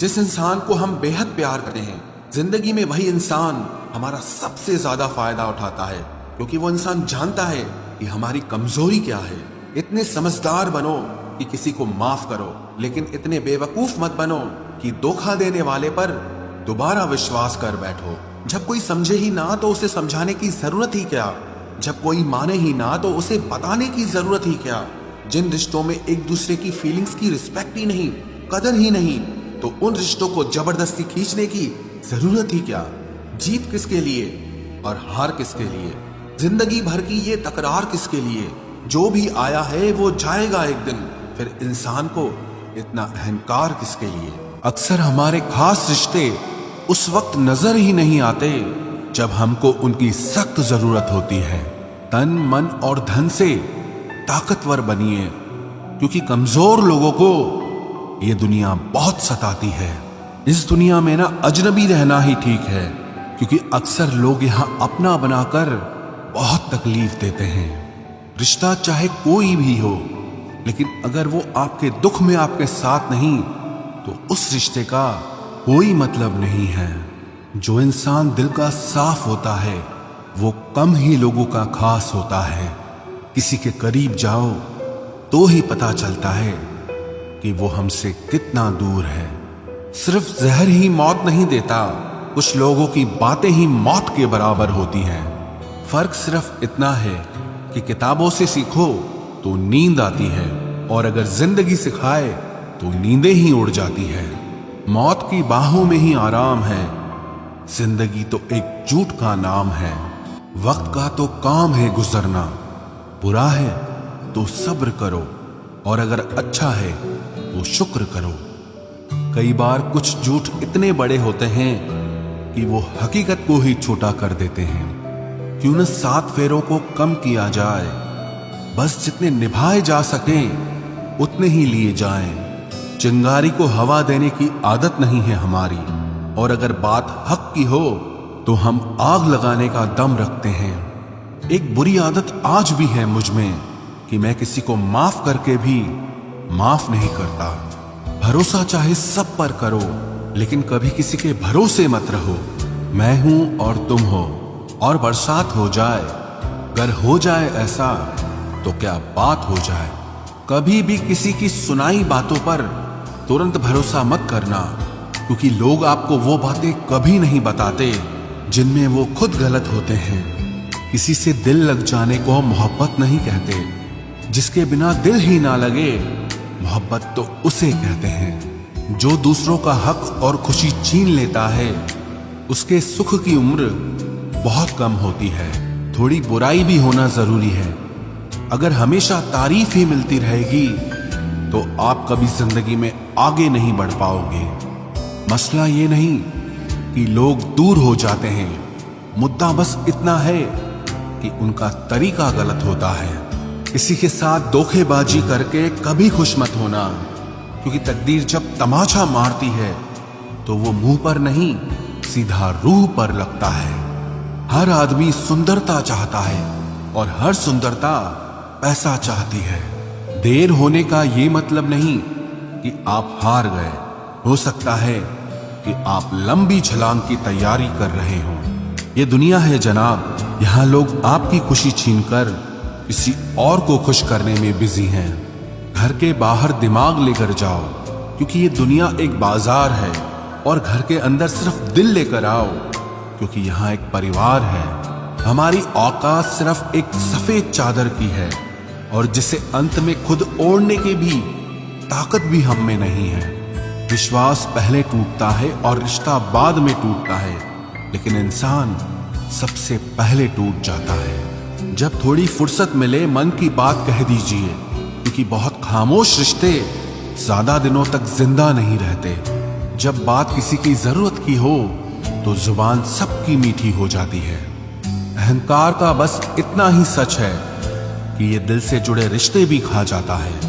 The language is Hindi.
जिस इंसान को हम बेहद प्यार करते हैं, जिंदगी में वही इंसान हमारा सबसे ज्यादा फायदा उठाता है, क्योंकि वो इंसान जानता है कि हमारी कमजोरी क्या है। इतने समझदार बनो कि किसी को माफ करो, लेकिन इतने बेवकूफ मत बनो कि धोखा देने वाले पर दोबारा विश्वास कर बैठो। जब कोई समझे ही ना तो उसे समझाने की जरूरत ही क्या, जब कोई माने ही ना तो उसे बताने की जरूरत ही क्या। जिन रिश्तों में एक दूसरे की फीलिंग्स की रिस्पेक्ट ही नहीं, कदर ही नहीं, तो उन रिश्तों को जबरदस्ती खींचने की जरूरत ही क्या। जीत किसके लिए और हार किसके लिए, जिंदगी भर की ये तकरार किसके लिए। जो भी आया है वो जाएगा एक दिन, फिर इंसान को इतना अहंकार किसके लिए। अक्सर हमारे खास रिश्ते उस वक्त नजर ही नहीं आते जब हमको उनकी सख्त जरूरत होती है। तन मन और धन से ताकतवर बनिए, क्योंकि कमजोर लोगों को ये दुनिया बहुत सताती है। इस दुनिया में ना अजनबी रहना ही ठीक है, क्योंकि अक्सर लोग यहां अपना बनाकर बहुत तकलीफ देते हैं। रिश्ता चाहे कोई भी हो, लेकिन अगर वो आपके दुख में आपके साथ नहीं तो उस रिश्ते का कोई मतलब नहीं है। जो इंसान दिल का साफ होता है वो कम ही लोगों का खास होता है। किसी के करीब जाओ तो ही पता चलता है कि वो हमसे कितना दूर है। सिर्फ जहर ही मौत नहीं देता, कुछ लोगों की बातें ही मौत के बराबर होती हैं। फर्क सिर्फ इतना है कि किताबों से सीखो तो नींद आती है, और अगर जिंदगी सिखाए तो नींदें ही उड़ जाती है। मौत की बाहों में ही आराम है, जिंदगी तो एक झूठ का नाम है। वक्त का तो काम है गुजरना, बुरा है तो सब्र करो, और अगर अच्छा है तो शुक्र करो। कई बार कुछ झूठ इतने बड़े होते हैं कि वो हकीकत को ही छोटा कर देते हैं। क्यों न 7 फेरों को कम किया जाए, बस जितने निभाए जा सकें उतने ही लिए जाएं। चिंगारी को हवा देने की आदत नहीं है हमारी, और अगर बात हक की हो तो हम आग लगाने का दम रखते हैं। एक बुरी आदत आज भी है मुझ में कि मैं किसी को माफ करके भी माफ नहीं करता। भरोसा चाहे सब पर करो, लेकिन कभी किसी के भरोसे मत रहो। मैं हूं और तुम हो, और बरसात हो जाए, अगर हो जाए ऐसा तो क्या बात हो जाए। कभी भी किसी की सुनाई बातों पर तुरंत भरोसा मत करना, क्योंकि लोग आपको वो बातें कभी नहीं बताते जिनमें वो खुद गलत होते हैं। किसी से दिल लग जाने को मोहब्बत नहीं कहते, जिसके बिना दिल ही ना लगे मोहब्बत तो उसे कहते हैं। जो दूसरों का हक और खुशी छीन लेता है उसके सुख की उम्र बहुत कम होती है। थोड़ी बुराई भी होना जरूरी है। अगर हमेशा तारीफ ही मिलती रहेगी तो आप कभी जिंदगी में आगे नहीं बढ़ पाओगे। मसला ये नहीं कि लोग दूर हो जाते हैं, मुद्दा बस इतना है कि उनका तरीका गलत होता है। किसी के साथ धोखेबाजी करके कभी खुश मत होना, क्योंकि तकदीर जब तमाचा मारती है तो वो मुंह पर नहीं सीधा रूह पर लगता है। हर आदमी सुंदरता चाहता है, और हर सुंदरता पैसा चाहती है। देर होने का ये मतलब नहीं कि आप हार गए। हो सकता है कि आप लंबी छलांग की तैयारी कर रहे हो। ये दुनिया है जनाब, यहाँ लोग आपकी खुशी छीनकर किसी और को खुश करने में बिजी हैं। घर के बाहर दिमाग लेकर जाओ, क्योंकि ये दुनिया एक बाजार है, और घर के अंदर सिर्फ दिल लेकर आओ, क्योंकि यहाँ एक परिवार है। हमारी औकात सिर्फ एक सफेद चादर की है, और जिसे अंत में खुद ओढ़ने की भी ताकत भी हम में नहीं है। विश्वास पहले टूटता है और रिश्ता बाद में टूटता है, लेकिन इंसान सबसे पहले टूट जाता है। जब थोड़ी फुर्सत मिले मन की बात कह दीजिए, क्योंकि बहुत खामोश रिश्ते ज्यादा दिनों तक जिंदा नहीं रहते। जब बात किसी की जरूरत की हो तो जुबान सबकी मीठी हो जाती है। अहंकार का बस इतना ही सच है कि ये दिल से जुड़े रिश्ते भी खा जाता है।